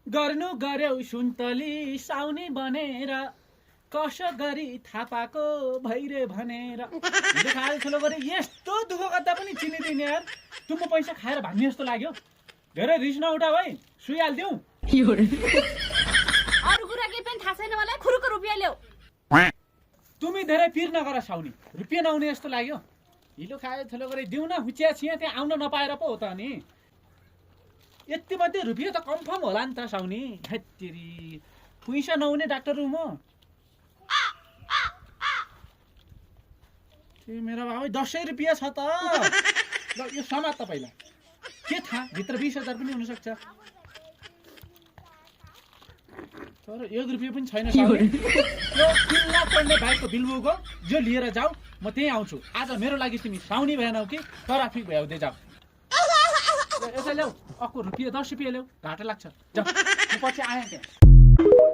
गर्नु गर्यौ सुन्तली साउनी बनेर कस गरी थाहा पाको भैरे भनेर खाल ठुलो गरे यस्तो दुःख गर्दा पनि चिनिदिने यार तुम पैसा खाएर भाग्ने जस्तो लाग्यो धेरै रिस नउठा भाइ सुइहाल्थ्यौ अरु कुरा केही पनि थाहा छैन मलाई खुरुको रुपियाँ ल्याऊ तुमी धेरै पिर नगर साउनी रुपियाँ नआउने जस्तो लाग्यो हिलो खायो ठुलो गरे दिउ न हुचिया छिया त्यहाँ आउन नपाएर पो हो त अनि यति मात्रै रुपियाँ त कन्फर्म होला नि त साउनी हेत्तेरी पैसा नहुने डाक्टर हो म मेरो बाबा 10 रुपियाँ छ त ल यो समाज तपाईलाई के थाहा भित्र 20,000 पनि हुन सक्छ तर 1 रुपियाँ पनि छैन साउनी यो 3 लाख पर्ने बाइकको बिल बुक हो जो लिएर जाऊ म त्यही आउँछु आज मेरो लागि तिमी साउनी भएनौ कि ट्राफिक भ्याउँदै जाऊ यसै ल्याऊ अक्को रुपियाँ 10 रुपियाँ ल्याऊ घाटा लाग्छ जाऊ म पछि आएँ त्यहाँ